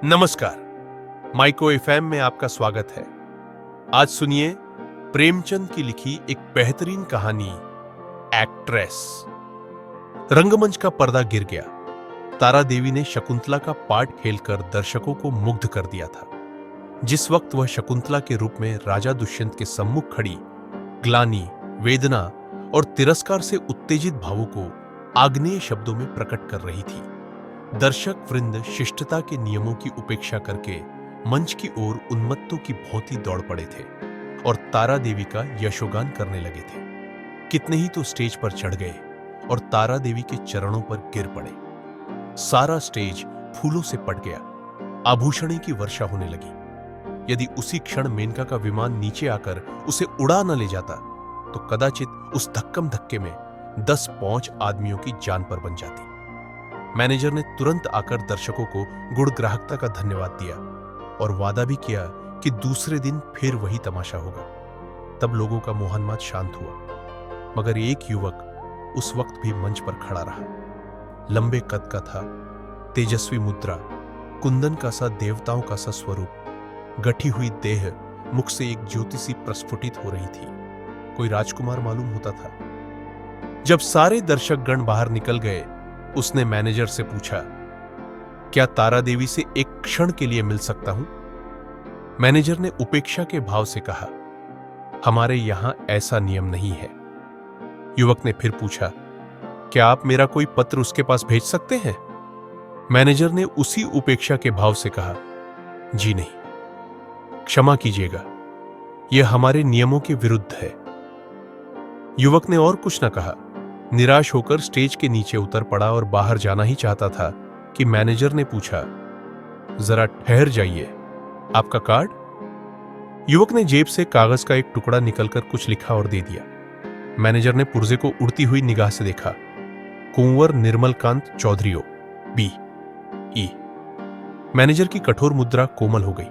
नमस्कार, micro FM में आपका स्वागत है। आज सुनिए प्रेमचंद की लिखी एक बेहतरीन कहानी, एक्ट्रेस। रंगमंच का पर्दा गिर गया। तारा देवी ने शकुंतला का पार्ट खेलकर दर्शकों को मुग्ध कर दिया था। जिस वक्त वह शकुंतला के रूप में राजा दुष्यंत के सम्मुख खड़ी ग्लानि, वेदना और तिरस्कार से उत्तेजित भावों को आग्नेय शब्दों में प्रकट कर रही थी, दर्शक वृंद शिष्टता के नियमों की उपेक्षा करके मंच की ओर उन्मत्तों की भांति दौड़ पड़े थे और तारा देवी का यशोगान करने लगे थे। कितने ही तो स्टेज पर चढ़ गए और तारा देवी के चरणों पर गिर पड़े। सारा स्टेज फूलों से पट गया। आभूषणों की वर्षा होने लगी। यदि उसी क्षण मेनका का विमान नीचे आकर उसे उड़ा न ले जाता तो कदाचित उस धक्कम धक्के में 10 पौंच आदमियों की जान पर बन जाती। मैनेजर ने तुरंत आकर दर्शकों को गुणग्राहकता का धन्यवाद दिया और वादा भी किया कि दूसरे दिन फिर वही तमाशा होगा। तब लोगों का मोहनमाद शांत हुआ, मगर एक युवक उस वक्त भी मंच पर खड़ा रहा। लंबे कद का था, तेजस्वी मुद्रा, कुंदन का सा देवताओं का सा स्वरूप, गठी हुई देह, मुख से एक ज्योति सी प्रस्फुटित हो रही थी। कोई राजकुमार मालूम होता था। जब सारे दर्शकगण बाहर निकल गए, उसने मैनेजर से पूछा, क्या तारा देवी से एक क्षण के लिए मिल सकता हूं? मैनेजर ने उपेक्षा के भाव से कहा, हमारे यहां ऐसा नियम नहीं है। युवक ने फिर पूछा, क्या आप मेरा कोई पत्र उसके पास भेज सकते हैं? मैनेजर ने उसी उपेक्षा के भाव से कहा, जी नहीं, क्षमा कीजिएगा, यह हमारे नियमों के विरुद्ध है। युवक ने और कुछ न कहा, निराश होकर स्टेज के नीचे उतर पड़ा और बाहर जाना ही चाहता था कि मैनेजर ने पूछा, जरा ठहर जाइए, आपका कार्ड? युवक ने जेब से कागज का एक टुकड़ा निकलकर कुछ लिखा और दे दिया। मैनेजर ने पुर्जे को उड़ती हुई निगाह से देखा। कुंवर निर्मलकांत चौधरीओ, बी ई। मैनेजर की कठोर मुद्रा कोमल हो गई।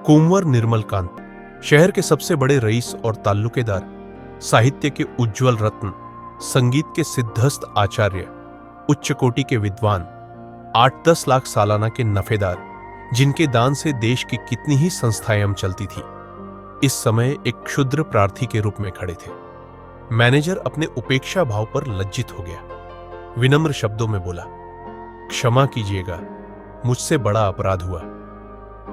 कुंवर निर्मलकांत, शहर के सबसे बड़े रईस और ताल्लुकेदार, साहित्य के उज्जवल रत्न, संगीत के सिद्धस्त आचार्य, उच्च कोटि के विद्वान, 8-10 लाख सालाना के नफेदार, जिनके दान से देश की कितनी ही संस्थाएं चलती थी, इस समय एक क्षुद्र प्रार्थी के रूप में खड़े थे। मैनेजर अपने उपेक्षा भाव पर लज्जित हो गया। विनम्र शब्दों में बोला, क्षमा कीजिएगा, मुझसे बड़ा अपराध हुआ।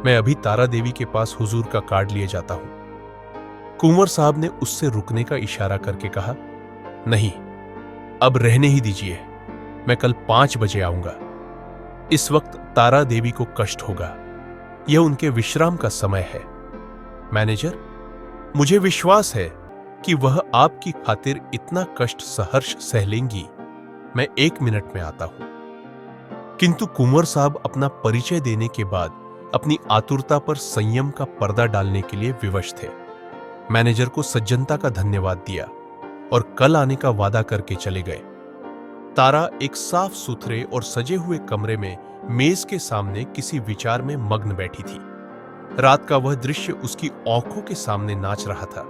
मैं अभी तारा देवी के पास हुजूर का कार्ड लिए जाता हूं। कुंवर साहब ने उससे रुकने का इशारा करके कहा, नहीं, अब रहने ही दीजिए, मैं कल 5 बजे आऊंगा। इस वक्त तारा देवी को कष्ट होगा, यह उनके विश्राम का समय है। मैनेजर, मुझे विश्वास है कि वह आपकी खातिर इतना कष्ट सहर्ष सह लेंगी। मैं 1 मिनट में आता हूं। किंतु कुंवर साहब अपना परिचय देने के बाद अपनी आतुरता पर संयम का पर्दा डालने के लिए विवश थे। मैनेजर को सज्जनता का धन्यवाद दिया और कल आने का वादा करके चले गए। तारा एक साफ सुथरे और सजे हुए कमरे में मेज के सामने किसी विचार में मग्न बैठी थी। रात का वह दृश्य उसकी आंखों के सामने नाच रहा था।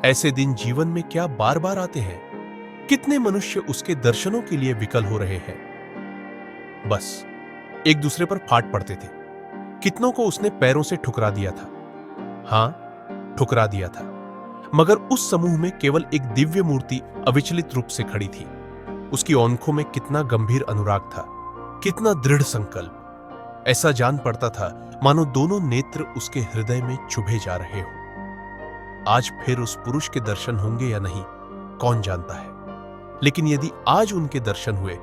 ऐसे दिन जीवन में क्या बार बार आते हैं? कितने मनुष्य उसके दर्शनों के लिए विकल हो रहे हैं। बस एक दूसरे पर फाट पड़ते थे। कितनों को उसने पैरों से ठुकरा दिया था। हां, ठुकरा दिया था, मगर उस समूह में केवल एक दिव्य मूर्ति अविचलित रूप से खड़ी थी। उसकी आंखों में कितना गंभीर अनुराग था, कितना दृढ़ संकल्प। ऐसा जान पड़ता था मानो दोनों नेत्र उसके हृदय में चुभे जा रहे हों। आज फिर उस पुरुष के दर्शन होंगे या नहीं, कौन जानता है। लेकिन यदि आज उनके दर्शन हुए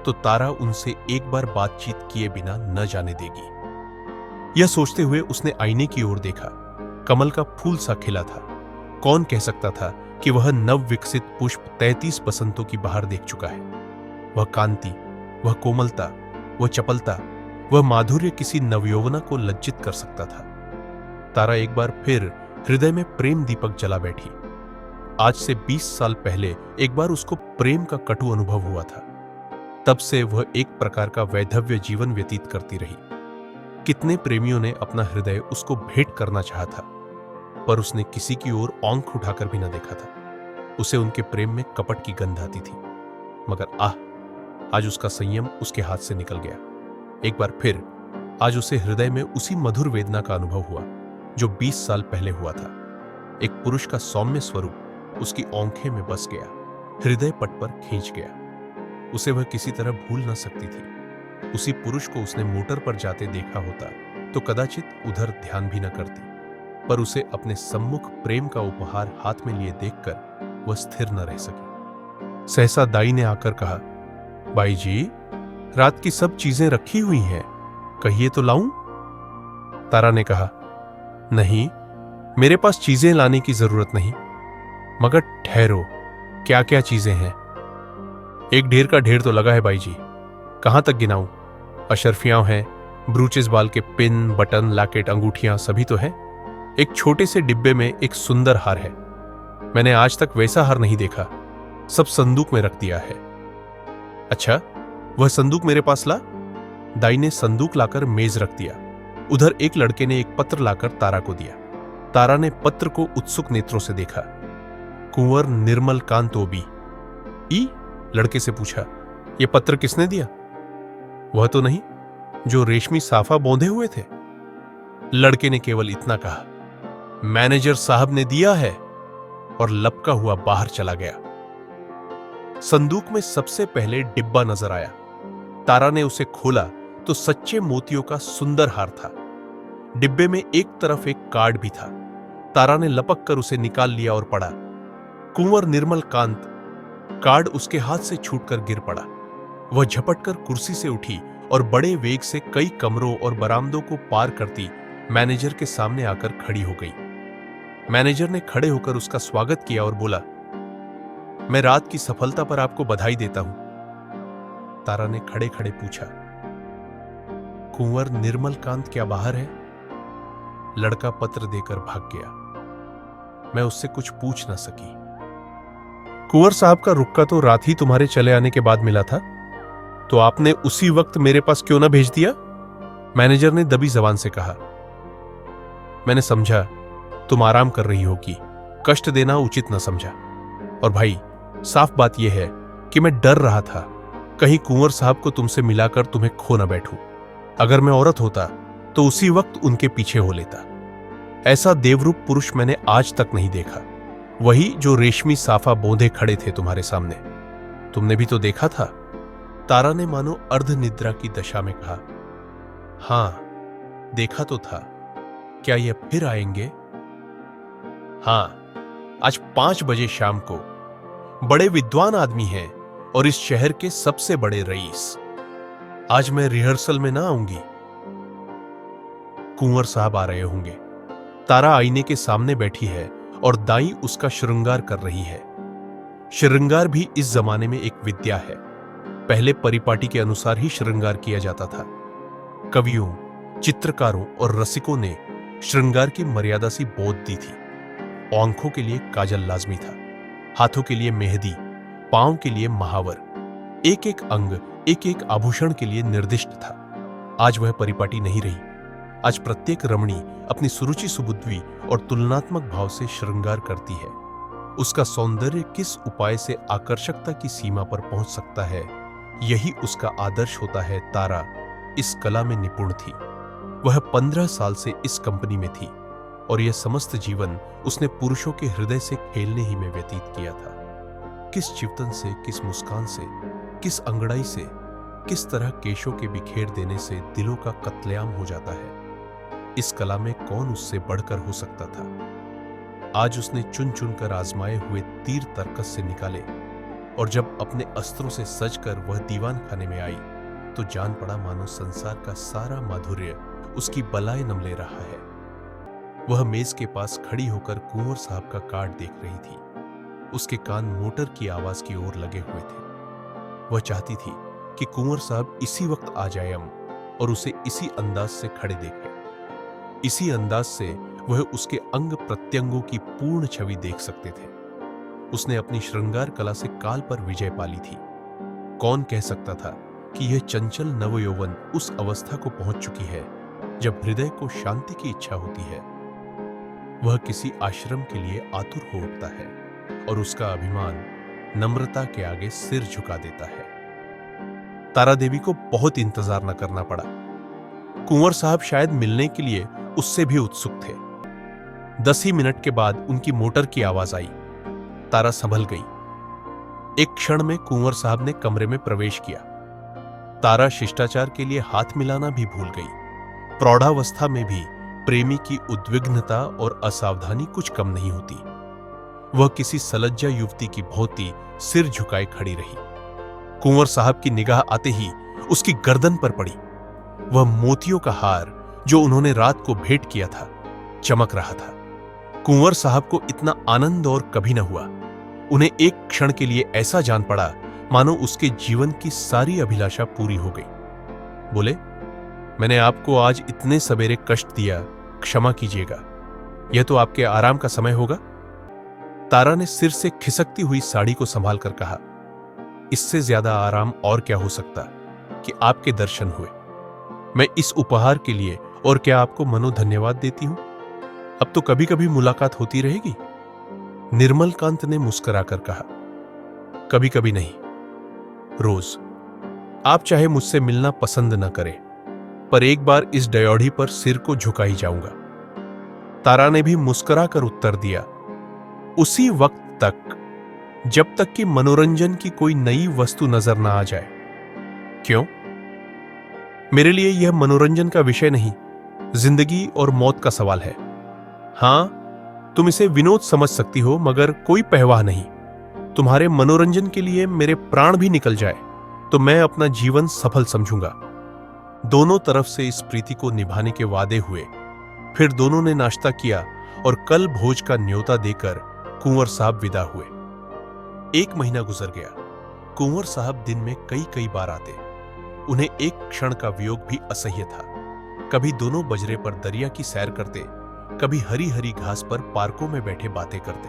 तो तारा उनसे एक बार बातचीत किए बिना न जाने देगी। यह सोचते हुए उसने आईने की ओर देखा। कमल का फूल सा खिला था। कौन कह सकता था कि वह नव विकसित पुष्प 33 बसंतों की बहार देख चुका है। वह कांति, वह कोमलता, वह चपलता, वह माधुर्य किसी नवयौवना को लज्जित कर सकता था। तारा एक बार फिर हृदय में प्रेम दीपक जला बैठी। आज से 20 साल पहले एक बार उसको प्रेम का कटु अनुभव हुआ था। तब से वह एक प्रकार का वैधव्य जीवन व्यतीत करती रही। कितने प्रेमियों ने अपना हृदय उसको भेंट करना चाहा था, पर उसने किसी की ओर आंख उठाकर भी न देखा था। उसे उनके प्रेम में कपट की गंध आती थी, मगर आज उसका संयम उसके हाथ से निकल गया। एक बार फिर आज उसे हृदय में उसी मधुर वेदना का अनुभव हुआ जो 20 साल पहले हुआ था। एक पुरुष का सौम्य स्वरूप उसकी आंखें में बस गया, हृदय पट पर खींच गया। उसे वह किसी तरह भूल न सकती थी। उसी पुरुष को उसने मोटर पर जाते देखा होता तो कदाचित उधर ध्यान भी न करती, पर उसे अपने सम्मुख प्रेम का उपहार हाथ में लिए देखकर वह स्थिर न रह सकी। सहसा दाई ने आकर कहा, बाई जी, रात की सब चीजें रखी हुई हैं, कहिए तो लाऊं? तारा ने कहा, नहीं, मेरे पास चीजें लाने की जरूरत नहीं, मगर ठहरो, क्या क्या चीजें हैं? एक ढेर का ढेर तो लगा है बाई जी, कहां तक गिनाऊं? अशर्फियां हैं, ब्रूचेस बाल के पिन, बटन, लॉकेट, अंगूठियां सभी तो हैं। एक छोटे से डिब्बे में एक सुंदर हार है। मैंने आज तक वैसा हार नहीं देखा, सब संदूक में रख दिया है। अच्छा, वह संदूक मेरे पास ला। दाई ने संदूक लाकर मेज रख दिया। उधर एक लड़के ने एक पत्र लाकर तारा को दिया। तारा ने पत्र को उत्सुक नेत्रों से देखा। कुंवर निर्मल कांत ओबी ई लड़के से पूछा, यह पत्र किसने दिया? वह तो नहीं जो रेशमी साफा बौंधे हुए थे। लड़के ने केवल इतना कहा, मैनेजर साहब ने दिया है, और लपका हुआ बाहर चला गया। संदूक में सबसे पहले डिब्बा नजर आया। तारा ने उसे खोला तो सच्चे मोतियों का सुंदर हार था। डिब्बे में एक तरफ एक कार्ड भी था। तारा ने लपक कर उसे निकाल लिया और पढ़ा, कुंवर निर्मल कांत। कार्ड उसके हाथ से छूटकर गिर पड़ा। वह झपटकर कुर्सी से उठी और बड़े वेग से कई कमरों और बरामदों को पार करती मैनेजर के सामने आकर खड़ी हो गई। मैनेजर ने खड़े होकर उसका स्वागत किया और बोला, मैं रात की सफलता पर आपको बधाई देता हूं। तारा ने खड़े खड़े पूछा, कुंवर निर्मल कांत क्या बाहर है? लड़का पत्र देकर भाग गया। मैं उससे कुछ पूछ ना सकी। कुंवर साहब का रुक्का तो रात ही तुम्हारे चले आने के बाद मिला था, तो आपने उसी वक्त मेरे पास क्यों ना भेज दिया? मैनेजर ने दबी जबान से कहा, मैंने समझा तुम आराम कर रही होगी, कष्ट देना उचित न समझा। और भाई, साफ बात यह है कि मैं डर रहा था कहीं कुंवर साहब को तुमसे मिलाकर तुम्हें खो न बैठूं। अगर मैं औरत होता तो उसी वक्त उनके पीछे हो लेता। ऐसा देवरूप पुरुष मैंने आज तक नहीं देखा, वही जो रेशमी साफा बोंधे खड़े थे तुम्हारे सामने। तुमने भी तो देखा था। तारा ने मानो अर्ध निद्रा की दशा में कहा, हां, देखा तो था। क्या ये फिर आएंगे? हां, आज 5 बजे शाम को। बड़े विद्वान आदमी हैं और इस शहर के सबसे बड़े रईस। आज मैं रिहर्सल में ना आऊंगी। कुंवर साहब आ रहे होंगे। तारा आईने के सामने बैठी है और दाई उसका श्रृंगार कर रही है। श्रृंगार भी इस जमाने में एक विद्या है। पहले परिपाटी के अनुसार ही श्रृंगार किया जाता था। कवियों, चित्रकारों और रसिकों ने श्रृंगार की मर्यादा सी बोध दी थी। आंखों के लिए काजल लाजमी था, हाथों के लिए मेहंदी, पांव के लिए महावर, एक एक अंग एक एक आभूषण के लिए निर्दिष्ट था। आज वह परिपाटी नहीं रही। आज प्रत्येक रमणी अपनी सुरुचि सुबुद्धि और तुलनात्मक भाव से श्रृंगार करती है। उसका सौंदर्य किस उपाय से आकर्षकता की सीमा पर पहुंच सकता है, यही उसका आदर्श होता है। तारा इस कला में निपुण थी। वह 15 साल से इस कंपनी में थी और यह समस्त जीवन उसने पुरुषों के हृदय से खेलने ही में व्यतीत किया था। किस चिवतन से, किस मुस्कान से, किस अंगड़ाई से, किस तरह केशों के बिखेर देने से दिलों का कत्लेआम हो जाता है। इस कला में कौन उससे बढ़कर हो सकता था? आज उसने चुन चुन कर आजमाए हुए तीर तर्कस से निकाले, और जब अपने अस्त्रों से सजकर वह दीवान खाने में आई तो जान पड़ा मानो संसार का सारा माधुर्य उसकी बलाए नम ले रहा है। वह मेज के पास खड़ी होकर कुंवर साहब का कार्ड देख रही थी। उसके कान मोटर की आवाज की ओर लगे हुए थे। वह चाहती थी कि कुंवर साहब इसी वक्त आ जाए और उसे इसी अंदाज से खड़े देखे। इसी अंदाज से वह उसके अंग प्रत्यंगों की पूर्ण छवि देख सकते थे। उसने अपनी श्रृंगार कला से काल पर विजय पाली थी। कौन कह सकता था कि यह चंचल नवयौवन उस अवस्था को पहुंच चुकी है जब हृदय को शांति की इच्छा होती है। वह किसी आश्रम के लिए आतुर हो उठता है और उसका अभिमान नम्रता के आगे सिर झुका देता है। तारा देवी को बहुत इंतजार न करना पड़ा। कुंवर साहब शायद मिलने के लिए उससे भी उत्सुक थे। 10 ही मिनट के बाद उनकी मोटर की आवाज आई। तारा संभल गई। एक क्षण में कुंवर साहब ने कमरे में प्रवेश किया। तारा शिष्टाचार के लिए हाथ मिलाना भी भूल गई। प्रौढ़ावस्था में भी प्रेमी की उद्विग्नता और असावधानी कुछ कम नहीं होती। वह किसी सलज्जा युवती की भांति सिर झुकाए खड़ी रही। कुंवर साहब की निगाह आते ही उसकी गर्दन पर पड़ी। वह मोतियों का हार जो उन्होंने रात को भेंट किया था चमक रहा था। कुंवर साहब को इतना आनंद और कभी न हुआ। उन्हें एक क्षण के लिए ऐसा जान पड़ा मानो उसके जीवन की सारी अभिलाषा पूरी हो गई। बोले, मैंने आपको आज इतने सवेरे कष्ट दिया, क्षमा कीजिएगा। यह तो आपके आराम का समय होगा। तारा ने सिर से खिसकती हुई साड़ी को संभाल कर कहा, इससे ज्यादा आराम और क्या हो सकता कि आपके दर्शन हुए। मैं इस उपहार के लिए और क्या आपको मनो धन्यवाद देती हूं। अब तो कभी कभी मुलाकात होती रहेगी। निर्मल कांत ने मुस्कुराकर कहा, कभी कभी नहीं, रोज। आप चाहे मुझसे मिलना पसंद न करें, पर एक बार इस डयोढ़ी पर सिर को झुका ही जाऊंगा। तारा ने भी मुस्कुराकर उत्तर दिया, उसी वक्त तक जब तक कि मनोरंजन की कोई नई वस्तु नजर ना आ जाए। क्यों? मेरे लिए यह मनोरंजन का विषय नहीं, जिंदगी और मौत का सवाल है। हां, तुम इसे विनोद समझ सकती हो, मगर कोई परवाह नहीं। तुम्हारे मनोरंजन के लिए मेरे प्राण भी निकल जाए तो मैं अपना जीवन सफल समझूंगा। दोनों तरफ से इस प्रीति को निभाने के वादे हुए। फिर दोनों ने नाश्ता किया और कल भोज का न्योता देकर कुंवर साहब विदा हुए। 1 महीना गुजर गया। कुंवर साहब दिन में कई कई बार आते। उन्हें एक क्षण का वियोग भी असह्य था। कभी दोनों बजरे पर दरिया की सैर करते, कभी हरी हरी घास पर पार्कों में बैठे बातें करते,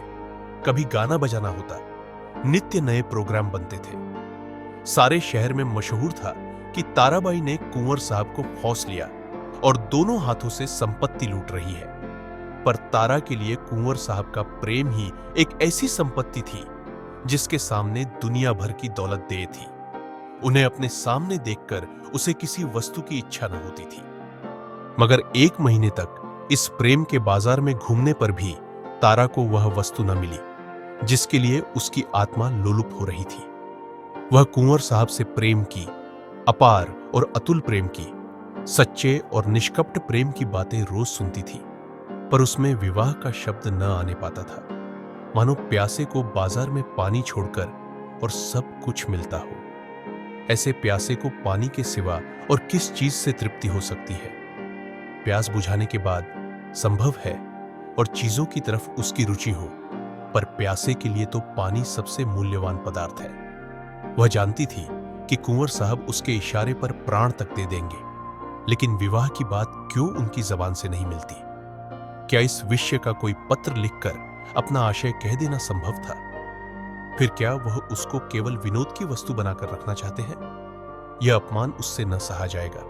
कभी गाना बजाना होता। नित्य नए प्रोग्राम बनते थे। सारे शहर में मशहूर था कि ताराबाई ने कुंवर साहब को फौस लिया और दोनों हाथों से संपत्ति लूट रही है। पर तारा के लिए कुंवर साहब का प्रेम ही एक ऐसी संपत्ति थी जिसके सामने दुनिया भर की दौलत देय थी। उन्हें अपने सामने देखकर उसे किसी वस्तु की इच्छा न होती थी। मगर 1 महीने तक इस प्रेम के बाजार में घूमने पर भी तारा को वह वस्तु न मिली जिसके लिए उसकी आत्मा लोलुप हो रही थी। वह कुंवर साहब से प्रेम की, अपार और अतुल प्रेम की, सच्चे और निष्कपट प्रेम की बातें रोज सुनती थी, पर उसमें विवाह का शब्द न आने पाता था। मानो प्यासे को बाजार में पानी छोड़कर और सब कुछ मिलता हो। ऐसे प्यासे को पानी के सिवा और किस चीज से तृप्ति हो सकती है? प्यास बुझाने के बाद संभव है और चीजों की तरफ उसकी रुचि हो, पर प्यासे के लिए तो पानी सबसे मूल्यवान पदार्थ है। वह जानती थी कि कुंवर साहब उसके इशारे पर प्राण तक दे देंगे, लेकिन विवाह की बात क्यों उनकी जबान से नहीं मिलती? क्या इस विषय का कोई पत्र लिखकर अपना आशय कह देना संभव था? फिर क्या वह उसको केवल विनोद की वस्तु बनाकर रखना चाहते हैं? यह अपमान उससे न सहा जाएगा।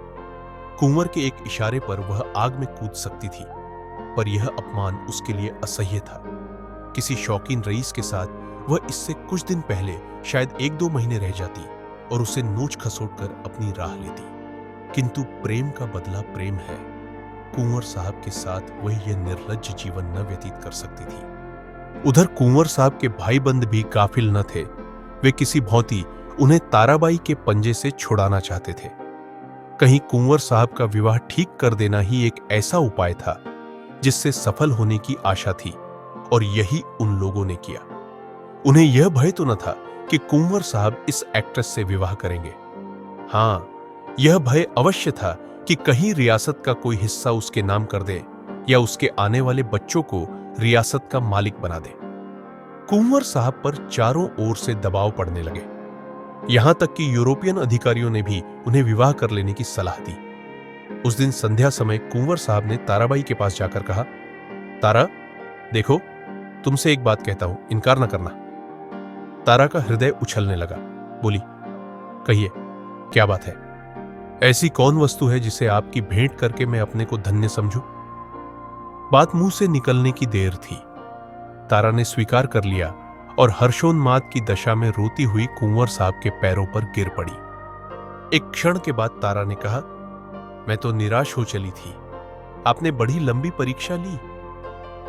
कुंवर के एक इशारे पर वह आग में कूद सकती थी, पर यह अपमान उसके लिए असह्य था। किसी शौकीन रईस के साथ वह इससे कुछ दिन पहले शायद 1-2 महीने रह जाती और उसे नोच खसोट कर अपनी राह लेती, किंतु प्रेम का बदला प्रेम है। कुंवर साहब के साथ वह यह निर्लज्ज जीवन न व्यतीत कर सकती थी। उधर कुंवर साहब के भाई बंद भी गाफिल न थे। वे किसी भांति उन्हें ताराबाई के पंजे से छुड़ाना चाहते थे। कहीं कुंवर साहब का विवाह ठीक कर देना ही एक ऐसा उपाय था जिससे सफल होने की आशा थी, और यही उन लोगों ने किया। उन्हें यह भय तो न था कि कुंवर साहब इस एक्ट्रेस से विवाह करेंगे। हां, यह भय अवश्य था कि कहीं रियासत का कोई हिस्सा उसके नाम कर दे या उसके आने वाले बच्चों को रियासत का मालिक बना दे। कुंवर साहब पर चारों ओर से दबाव पड़ने लगे। यहां तक कि यूरोपियन अधिकारियों ने भी उन्हें विवाह कर लेने की सलाह दी। उस दिन संध्या समय कुंवर साहब ने ताराबाई के पास जाकर कहा, तारा, देखो, तुमसे एक बात कहता हूं, इनकार न करना। तारा का हृदय उछलने लगा। बोली, कहिए, क्या बात है? ऐसी कौन वस्तु है जिसे आपकी भेंट करके मैं अपने को धन्य समझूं? बात मुंह से निकलने की देर थी। तारा ने स्वीकार कर लिया और हर्षोन्माद की दशा में रोती हुई कुंवर साहब के पैरों पर गिर पड़ी। एक क्षण के बाद तारा ने कहा, मैं तो निराश हो चली थी। आपने बड़ी लंबी परीक्षा ली।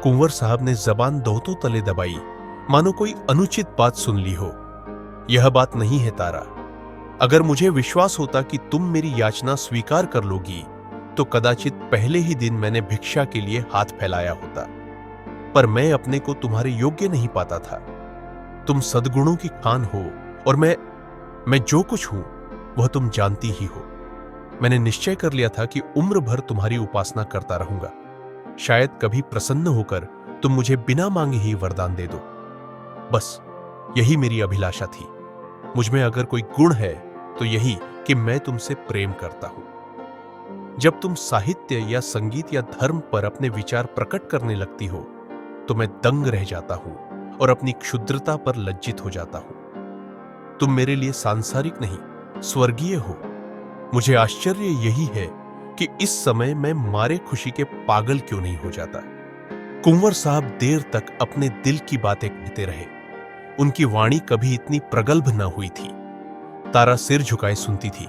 कुंवर साहब ने जबान दोहतों तले दबाई, मानो कोई अनुचित बात सुन ली हो। यह बात नहीं है तारा। अगर मुझे विश्वास होता कि तुम मेरी याचना स्वीकार कर लोगी तो कदाचित पहले ही दिन मैंने भिक्षा के लिए हाथ फैलाया होता। पर मैं अपने को तुम्हारे योग्य नहीं पाता था। तुम सद्गुणों की खान हो और मैं जो कुछ हूं वह तुम जानती ही हो। मैंने निश्चय कर लिया था कि उम्र भर तुम्हारी उपासना करता रहूंगा। शायद कभी प्रसन्न होकर तुम मुझे बिना मांगे ही वरदान दे दो। बस यही मेरी अभिलाषा थी। मुझ में अगर कोई गुण है तो यही कि मैं तुमसे प्रेम करता हूं। जब तुम साहित्य या संगीत या धर्म पर अपने विचार प्रकट करने लगती हो तो मैं दंग रह जाता हूं और अपनी क्षुद्रता पर लज्जित हो जाता हूं। तुम मेरे लिए सांसारिक नहीं, स्वर्गीय हो। मुझे आश्चर्य यही है कि इस समय मैं मारे खुशी के पागल क्यों नहीं हो जाता। कुंवर साहब देर तक अपने दिल की बातें कहते रहे। उनकी वाणी कभी इतनी प्रगल्भ न हुई थी। तारा सिर झुकाए सुनती थी,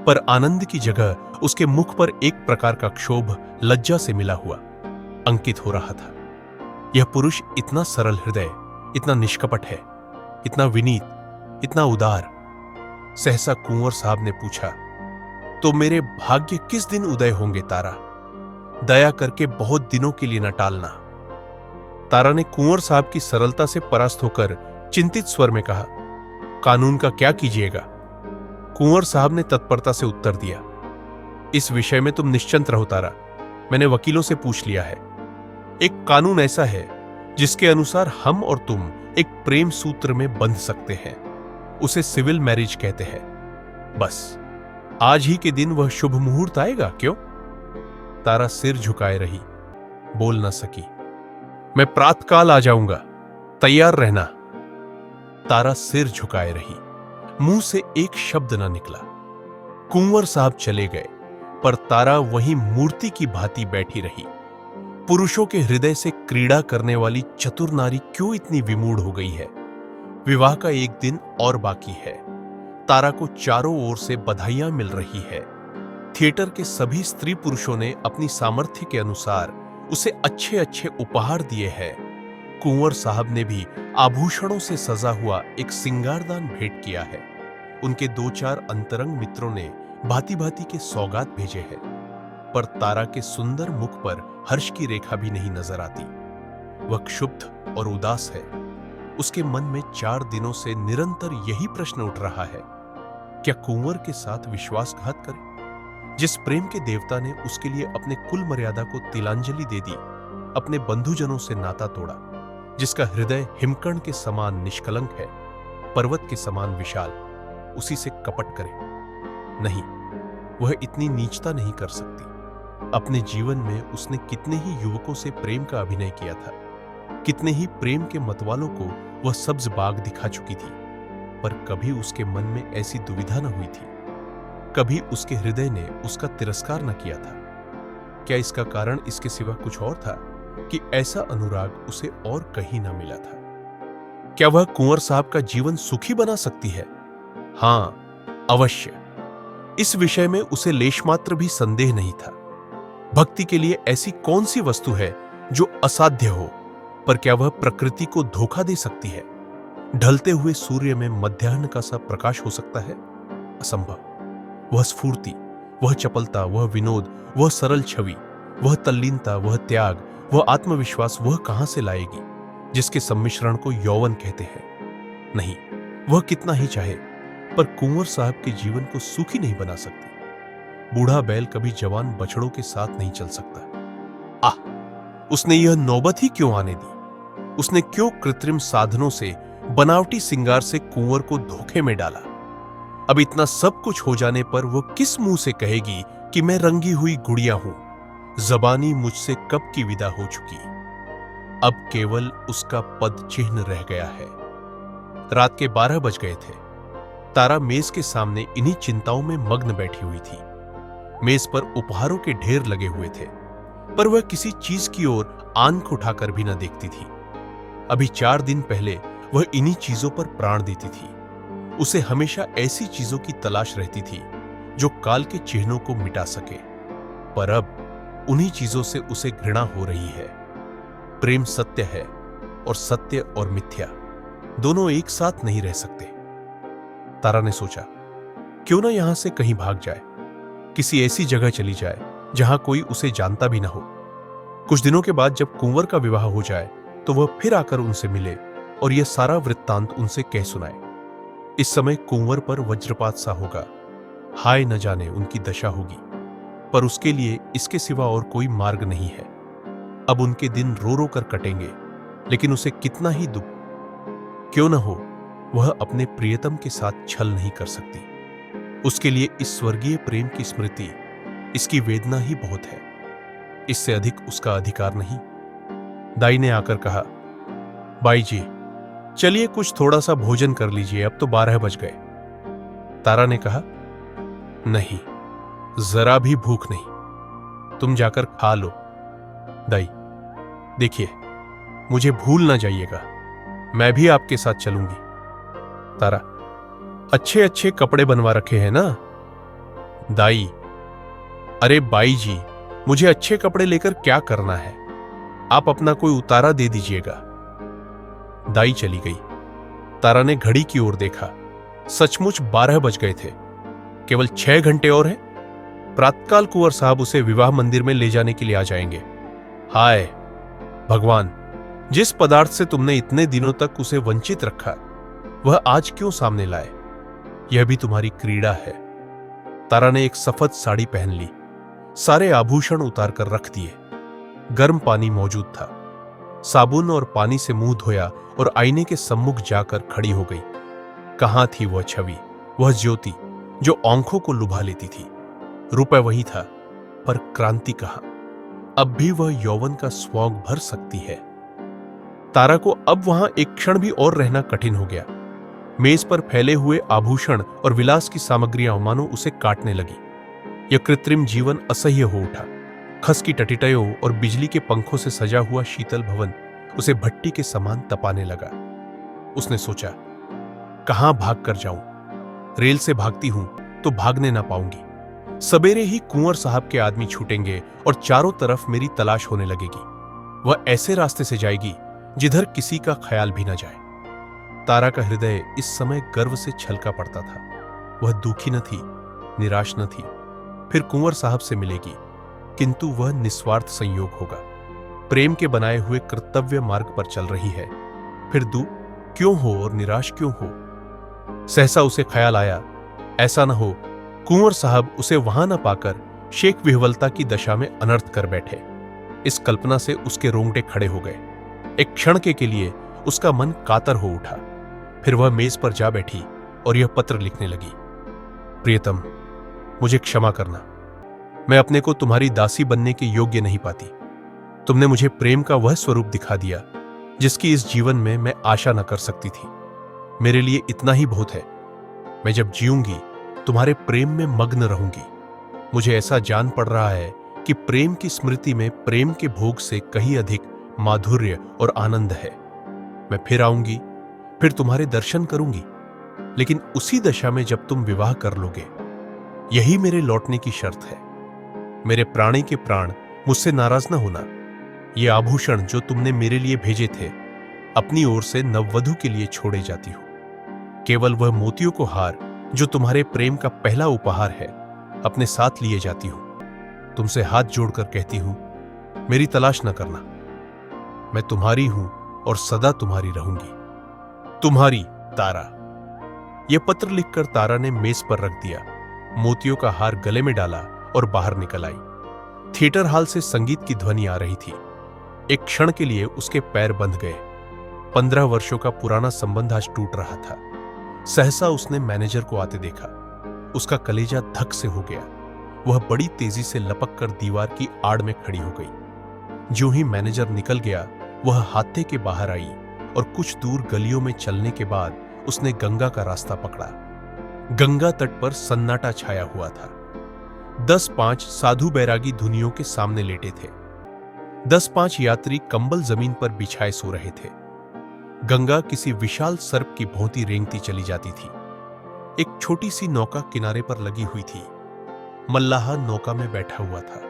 पर आनंद की जगह उसके मुख पर एक प्रकार का क्षोभ लज्जा से मिला हुआ अंकित हो रहा था। यह पुरुष इतना सरल हृदय, इतना निष्कपट है, इतना विनीत, इतना उदार। सहसा कुंवर साहब ने पूछा, तो मेरे भाग्य किस दिन उदय होंगे तारा? दया करके बहुत दिनों के लिए न टालना। तारा ने कुंवर साहब की सरलता से परास्त होकर चिंतित स्वर में कहा, कानून का क्या कीजिएगा? कुंवर साहब ने तत्परता से उत्तर दिया, इस विषय में तुम निश्चिंत रहो तारा। मैंने वकीलों से पूछ लिया है। एक कानून ऐसा है जिसके अनुसार हम और तुम एक प्रेम सूत्र में बंध सकते हैं। उसे सिविल मैरिज कहते हैं। बस आज ही के दिन वह शुभ मुहूर्त आएगा, क्यों? तारा सिर झुकाए रही, बोल न सकी। मैं प्रातःकाल आ जाऊंगा, तैयार रहना। तारा सिर झुकाए रही, मुंह से एक शब्द न निकला। कुंवर साहब चले गए, पर तारा वहीं मूर्ति की भांति बैठी रही। पुरुषों के हृदय से क्रीड़ा करने वाली चतुर नारी क्यों इतनी विमूढ़ हो गई है? विवाह का एक दिन और बाकी है। तारा को चारों ओर से बधाइयां मिल रही है। थिएटर के सभी स्त्री पुरुषों ने अपनी सामर्थ्य के अनुसार उसे अच्छे अच्छे उपहार दिए हैं। कुंवर साहब ने भी आभूषणों से सजा हुआ एक सिंगारदान भेंट किया है। उनके दो चार अंतरंग मित्रों ने भांति भांति के सौगात भेजे हैं, पर तारा के सुंदर मुख पर हर्ष की रेखा भी नहीं नजर आती। वह क्षुब्ध और उदास है। उसके मन में 4 दिनों से निरंतर यही प्रश्न उठ रहा है, क्या कुंवर के साथ विश्वासघात करे? जिस प्रेम के देवता ने उसके लिए अपने कुल मर्यादा को तिलांजलि दे दी, अपने बंधुजनों से नाता तोड़ा, जिसका हृदय हिमकर्ण के समान निष्कलंक है, पर्वत के समान विशाल, उसी से कपट करे? नहीं, वह इतनी नीचता नहीं कर सकती। अपने जीवन में उसने कितने ही युवकों से प्रेम का अभिनय किया था। कितने ही प्रेम के मतवालों को वह सब्ज बाग दिखा चुकी थी, पर कभी उसके मन में ऐसी दुविधा न हुई थी। कभी उसके हृदय ने उसका तिरस्कार न किया था। क्या इसका कारण इसके सिवा कुछ और था कि ऐसा अनुराग उसे और कहीं न मिला था? क्या वह कुंवर साहब का जीवन सुखी बना सकती है? हां, अवश्य। इस विषय में उसे लेशमात्र भी संदेह नहीं था। भक्ति के लिए ऐसी कौन सी वस्तु है जो असाध्य हो? पर क्या वह प्रकृति को धोखा दे सकती है? ढलते हुए सूर्य में मध्याह्न का सा प्रकाश हो सकता है? असंभव। वह स्फूर्ति, वह चपलता, वह विनोद, वह सरल छवि, वह तल्लीनता, वह त्याग, वह आत्मविश्वास वह कहां से लाएगी, जिसके सम्मिश्रण को यौवन कहते हैं? नहीं, वह कितना ही चाहे, पर कुंवर साहब के जीवन को सुखी नहीं बना सकती। बूढ़ा बैल कभी जवान बछड़ों के साथ नहीं चल सकता। आह, उसने यह नौबत ही क्यों आने दी? उसने क्यों कृत्रिम साधनों से, बनावटी सिंगार से कुंवर को धोखे में डाला? अब इतना सब कुछ हो जाने पर वो किस मुंह से कहेगी कि मैं रंगी हुई गुड़िया हूं? जबानी मुझसे कब की विदा हो चुकी। अब केवल उसका पद चिन्ह रह गया है। रात के 12 बज गए थे। तारा मेज के सामने इन्हीं चिंताओं में मग्न बैठी हुई थी। मेज पर उपहारों के ढेर लगे हुए थे, पर वह किसी चीज की ओर आंख उठाकर भी न देखती थी। अभी 4 दिन पहले वह इन्हीं चीजों पर प्राण देती थी। उसे हमेशा ऐसी चीजों की तलाश रहती थी जो काल के चिन्हों को मिटा सके, पर अब उन्हीं चीजों से उसे घृणा हो रही है। प्रेम सत्य है और सत्य और मिथ्या दोनों एक साथ नहीं रह सकते। तारा ने सोचा, क्यों ना यहां से कहीं भाग जाए, किसी ऐसी जगह चली जाए जहां कोई उसे जानता भी ना हो। कुछ दिनों के बाद जब कुंवर का विवाह हो जाए तो वह फिर आकर उनसे मिले और यह सारा वृत्तांत उनसे कह सुनाए। इस समय कुंवर पर वज्रपात सा होगा, हाय न जाने उनकी दशा होगी, पर उसके लिए इसके सिवा और कोई मार्ग नहीं है। अब उनके दिन रो रो कर कटेंगे, लेकिन उसे कितना ही दुख क्यों न हो, वह अपने प्रियतम के साथ छल नहीं कर सकती। उसके लिए इस स्वर्गीय प्रेम की स्मृति, इसकी वेदना ही बहुत है, इससे अधिक उसका अधिकार नहीं। दाई ने आकर कहा, बाई जी चलिए कुछ थोड़ा सा भोजन कर लीजिए, अब तो 12 बज गए। तारा ने कहा, नहीं, जरा भी भूख नहीं, तुम जाकर खा लो। दाई, देखिए मुझे भूल ना जाइएगा, मैं भी आपके साथ चलूंगी। तारा, अच्छे अच्छे कपड़े बनवा रखे हैं ना? दाई, अरे बाई जी, मुझे अच्छे कपड़े लेकर क्या करना है, आप अपना कोई उतारा दे दीजिएगा। दाई चली गई। तारा ने घड़ी की ओर देखा, सचमुच 12 बज गए थे, केवल 6 घंटे और हैं। प्रातःकाल कुंवर साहब उसे विवाह मंदिर में ले जाने के लिए आ जाएंगे। हाय भगवान, जिस पदार्थ से तुमने इतने दिनों तक उसे वंचित रखा, वह आज क्यों सामने लाए? यह भी तुम्हारी क्रीड़ा है। तारा ने एक सफेद साड़ी पहन ली, सारे आभूषण उतार कर रख दिए। गर्म पानी मौजूद था, साबुन और पानी से मुंह धोया और आईने के सम्मुख जाकर खड़ी हो गई। कहां थी वह छवि, वह ज्योति जो आंखों को लुभा लेती थी? रुपए वही था, पर क्रांति कहां? अब भी वह यौवन का स्वांग भर सकती है। तारा को अब वहां एक क्षण भी और रहना कठिन हो गया। मेज पर फैले हुए आभूषण और विलास की सामग्रियां मानो उसे काटने लगी। यह कृत्रिम जीवन असह्य हो उठा। खस की टटिटयों और बिजली के पंखों से सजा हुआ शीतल भवन उसे भट्टी के समान तपाने लगा। उसने सोचा, कहां भाग कर जाऊं? रेल से भागती हूं तो भागने ना पाऊंगी। सवेरे ही कुंवर साहब के आदमी छूटेंगे और चारों तरफ मेरी तलाश होने लगेगी। वह ऐसे रास्ते से जाएगी जिधर किसी का ख्याल भी ना जाए। तारा का हृदय इस समय गर्व से छलका पड़ता था। वह दुखी न थी, निराश न थी। फिर कुंवर साहब से मिलेगी, किंतु वह निस्वार्थ संयोग होगा। प्रेम के बनाए हुए कर्तव्य मार्ग पर चल रही है, फिर दुख क्यों हो और निराश क्यों हो? सहसा उसे ख्याल आया, ऐसा न हो कुंवर साहब उसे वहां न पाकर शेख विह्वलता की दशा में अनर्थ कर बैठे। इस कल्पना से उसके रोंगटे खड़े हो गए। एक क्षण के लिए उसका मन कातर हो उठा। फिर वह मेज पर जा बैठी और यह पत्र लिखने लगी। प्रियतम, मुझे क्षमा करना, मैं अपने को तुम्हारी दासी बनने के योग्य नहीं पाती। तुमने मुझे प्रेम का वह स्वरूप दिखा दिया जिसकी इस जीवन में मैं आशा न कर सकती थी। मेरे लिए इतना ही बहुत है। मैं जब जीऊंगी तुम्हारे प्रेम में मग्न रहूंगी। मुझे ऐसा जान पड़ रहा है कि प्रेम की स्मृति में प्रेम के भोग से कहीं अधिक माधुर्य और आनंद है। मैं फिर आऊंगी, फिर तुम्हारे दर्शन करूंगी, लेकिन उसी दशा में जब तुम विवाह कर लोगे। यही मेरे लौटने की शर्त है। मेरे प्राणी के प्राण, मुझसे नाराज न होना। ये आभूषण जो तुमने मेरे लिए भेजे थे, अपनी ओर से नववधु के लिए छोड़े जाती हो। केवल वह मोतियों को हार जो तुम्हारे प्रेम का पहला उपहार है, अपने साथ लिए जाती हूं। तुमसे हाथ जोड़कर कहती हूं, मेरी तलाश न करना। मैं तुम्हारी हूं और सदा तुम्हारी रहूंगी। तुम्हारी तारा। यह पत्र लिखकर तारा ने मेज पर रख दिया, मोतियों का हार गले में डाला और बाहर निकल आई। थिएटर हॉल से संगीत की ध्वनि आ रही थी। एक क्षण के लिए उसके पैर बंध गए। 15 वर्षों का पुराना संबंध आज टूट रहा था। सहसा उसने मैनेजर को आते देखा। उसका कलेजा धक से हो गया। वह बड़ी तेजी से लपक कर दीवार की आड़ में खड़ी हो गई। ज्यों ही मैनेजर निकल गया, वह हाथे के बाहर आई और कुछ दूर गलियों में चलने के बाद उसने गंगा का रास्ता पकड़ा। गंगा तट पर सन्नाटा छाया हुआ था। 10-5 साधु बैरागी धुनियों के सामने लेटे थे। 10-5 यात्री कंबल जमीन पर बिछाए सो रहे थे। गंगा किसी विशाल सर्प की भांति रेंगती चली जाती थी। एक छोटी सी नौका किनारे पर लगी हुई थी। मल्लाह नौका में बैठा हुआ था।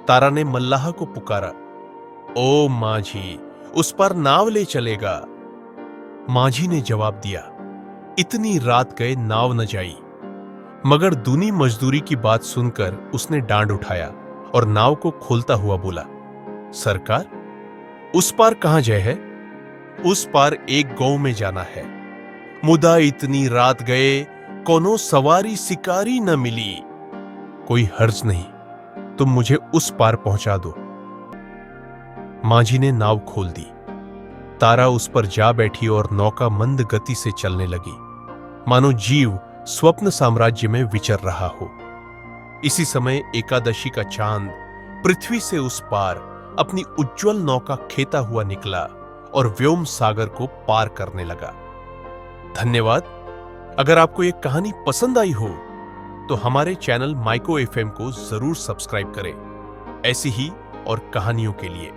तारा ने मल्लाह को पुकारा, ओ माझी, उस पर नाव ले चलेगा। माझी ने जवाब दिया, इतनी रात गए नाव न जाई। मगर दूनी मजदूरी की बात सुनकर उसने डांड उठाया और नाव को खोलता हुआ बोला, सरकार, उस पार कहां जय है? उस पार एक गांव में जाना है। मुदा इतनी रात गए, कोनो सवारी शिकारी न मिली। कोई हर्ज नहीं, तुम मुझे उस पार पहुंचा दो। माझी ने नाव खोल दी। तारा उस पर जा बैठी और नौका मंद गति से चलने लगी, मानो जीव स्वप्न साम्राज्य में विचर रहा हो। इसी समय एकादशी का चांद पृथ्वी से उस पार अपनी उज्जवल नौका खेता हुआ निकला और व्योम सागर को पार करने लगा। धन्यवाद। अगर आपको यह कहानी पसंद आई हो तो हमारे चैनल माइको एफएम को जरूर सब्सक्राइब करें, ऐसी ही और कहानियों के लिए।